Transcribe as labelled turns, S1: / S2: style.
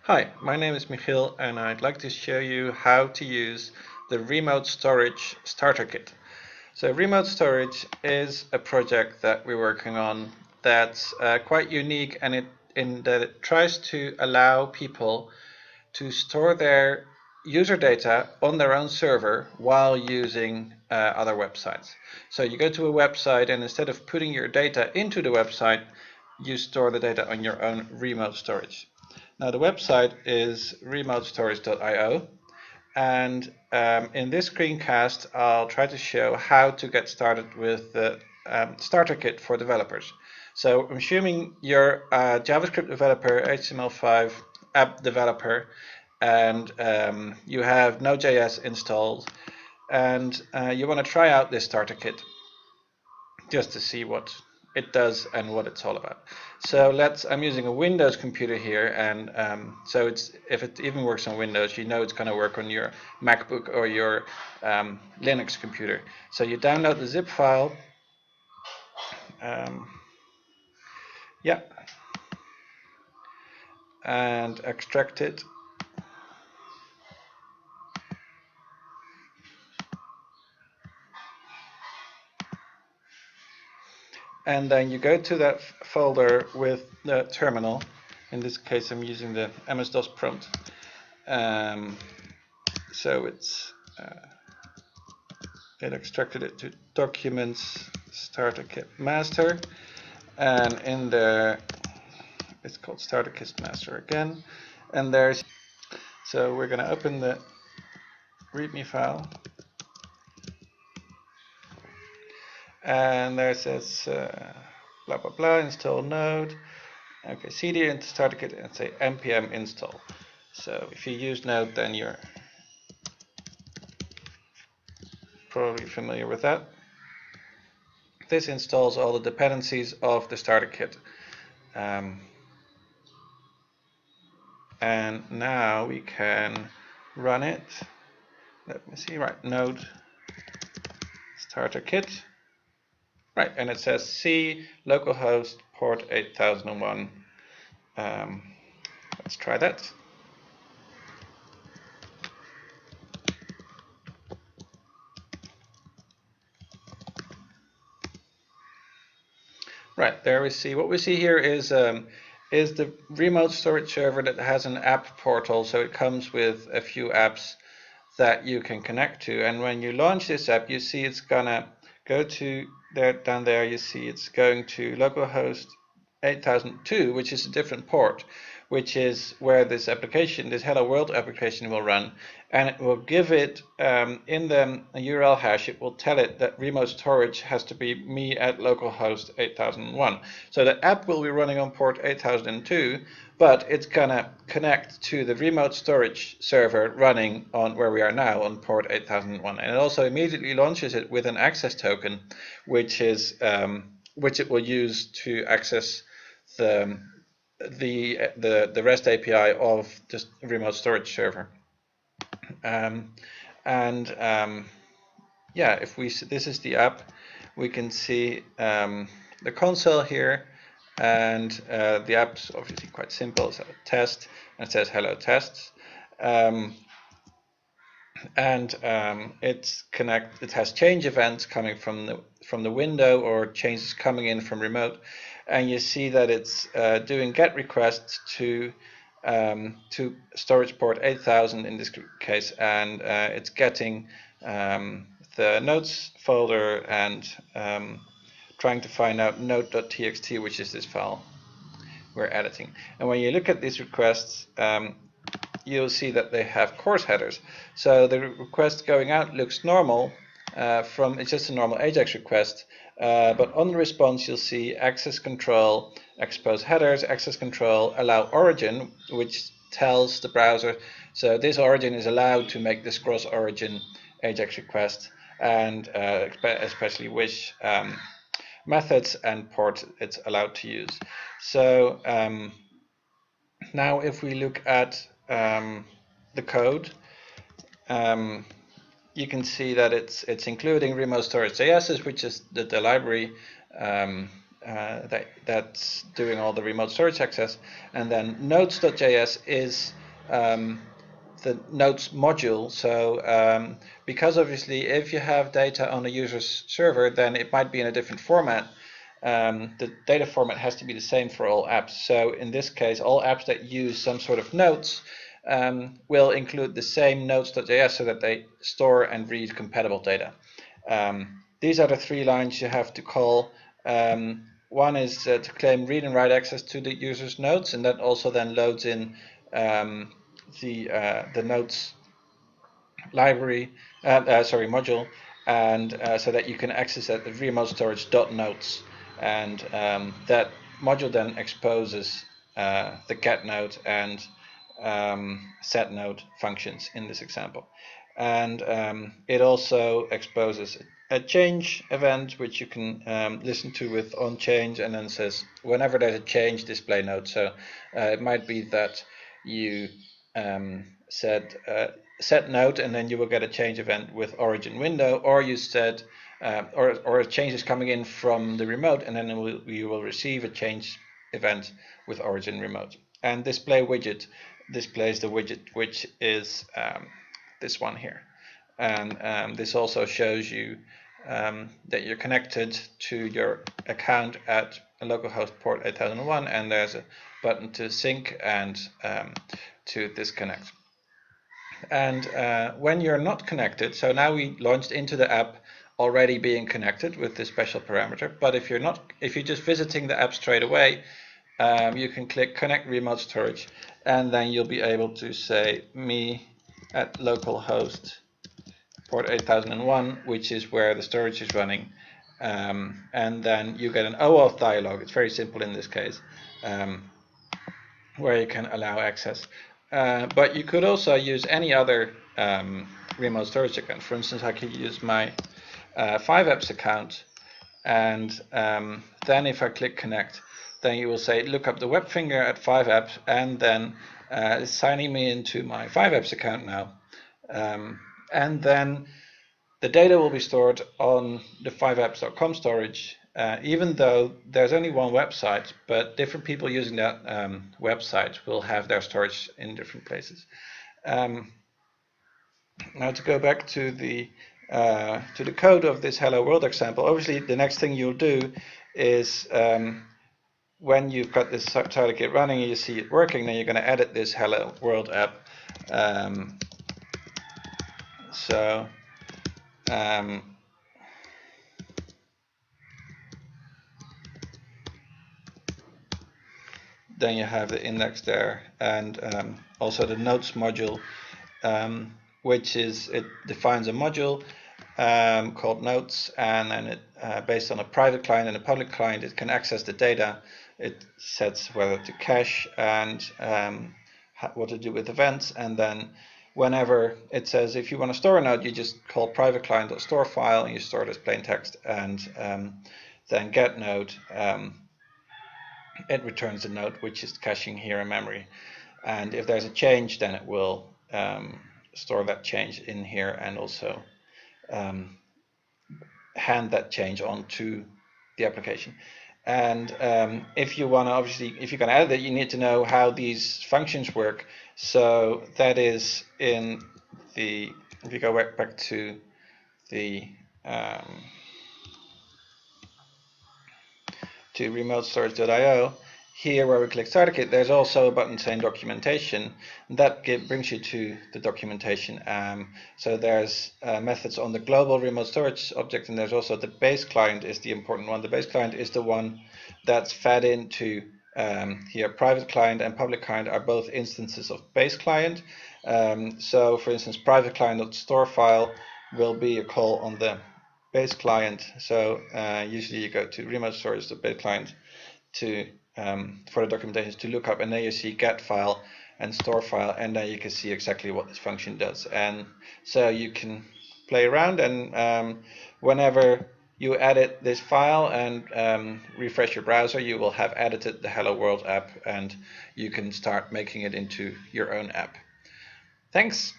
S1: Hi, my name is Michiel and I'd like to show you how to use the Remote Storage Starter Kit. So Remote Storage is a project that we're working on that's quite unique in that it tries to allow people to store their user data on their own server while using other websites. So you go to a website and instead of putting your data into the website, you store the data on your own remote storage. Now the website is remoteStorage.io, and in this screencast I'll try to show how to get started with the starter kit for developers. So I'm assuming you're a JavaScript developer, HTML5 app developer, and you have Node.js installed, and you want to try out this starter kit just to see what it does and what it's all about. So I'm using a Windows computer here, and so if it even works on Windows, you know it's going to work on your MacBook or your Linux computer. So you download the zip file, um, yeah, and extract it. And then you go to that folder with the terminal. In this case, I'm using the MS-DOS prompt. So it extracted it to Documents, Starter Kit Master, and in there it's called Starter Kit Master again. And so we're going to open the README file, and there it says blah blah blah, install Node. Okay, cd into starter kit and say npm install. So if you use Node, then you're probably familiar with that. This installs all the dependencies of the starter kit. And now we can run it. Let me see, right, Node starter kit. Right, and it says C localhost port 8001. Let's try that. Right, there we see. What we see here is the remote storage server that has an app portal. So it comes with a few apps that you can connect to. And when you launch this app, you see it's gonna go to there, down there. You see it's going to localhost 8002, which is a different port, which is where this application, this Hello World application, will run, and it will give it in the URL hash. It will tell it that remote storage has to be me at localhost 8001. So the app will be running on port 8002, but it's gonna connect to the remote storage server running on where we are now on port 8001, and it also immediately launches it with an access token, which it will use to access the REST API of the remote storage server. Yeah, if this is the app, we can see the console here, and the app's obviously quite simple. It's a test, and it says hello tests. It has change events coming from the window, or changes coming in from remote, and you see that it's doing GET requests to storage port 8000 in this case, and it's getting the notes folder and trying to find out note.txt, which is this file we're editing. And when you look at these requests, you'll see that they have course headers. So the request going out looks normal. It's just a normal AJAX request, but on the response you'll see access control, expose headers, access control, allow origin, which tells the browser, so this origin is allowed to make this cross origin AJAX request, and especially which methods and ports it's allowed to use. So now if we look at the code, you can see that it's including remote storage JS, which is the library that's doing all the remote storage access, and then notes.js is the notes module. So because obviously if you have data on a user's server, then it might be in a different format. The data format has to be the same for all apps. So in this case, all apps that use some sort of notes will include the same notes.js so that they store and read compatible data. These are the 3 lines you have to call. One is to claim read and write access to the user's notes, and that also then loads in the notes library, module, and so that you can access it at remoteStorage.notes, and that module then exposes the get node and set node functions in this example, and it also exposes a change event which you can listen to with on change, and then says whenever there's a change, display node. So it might be that you said set node, and then you will get a change event with origin window, or you said or a change is coming in from the remote, and then you will receive a change event with origin remote. And display widget displays the widget, which is this one here, and this also shows you that you're connected to your account at a localhost port 8001, and there's a button to sync and to disconnect. And when you're not connected, so now we launched into the app already being connected with this special parameter, but if you're just visiting the app straight away, you can click connect remote storage, and then you'll be able to say me at localhost port 8001, which is where the storage is running, and then you get an OAuth dialog. It's very simple in this case, where you can allow access. But you could also use any other remote storage account. For instance, I could use my 5apps account, and then if I click connect, then you will say look up the web finger at 5apps, and then it's signing me into my 5apps account now. And then the data will be stored on the 5apps.com storage, even though there's only one website, but different people using that website will have their storage in different places. Now to go back to the code of this Hello World example, obviously the next thing you'll do is when you've got this starter kit running and you see it working, then you're going to edit this Hello World app. Then you have the index there, and also the notes module, which it defines a module called notes, and then it based on a private client and a public client, it can access the data. It sets whether to cache and what to do with events, and then whenever it says if you want to store a node, you just call private client.store file and you store it as plain text, and then get node, it returns the node which is caching here in memory, and if there's a change, then it will store that change in here and also hand that change onto the application. And if you want to, obviously, if you're going to edit it, you need to know how these functions work. So that is in the, if you go back to the to remotestorage.io, here where we click Starter Kit, there's also a button saying documentation. That brings you to the documentation. So there's methods on the global remote storage object, and there's also the base client is the important one. The base client is the one that's fed into here. Private client and public client are both instances of base client. So for instance, private client.store file will be a call on the base client. So usually you go to remote storage, the base client, to for the documentation to look up, and then you see get file and store file, and then you can see exactly what this function does. And so you can play around, and whenever you edit this file and refresh your browser, you will have edited the Hello World app, and you can start making it into your own app. Thanks.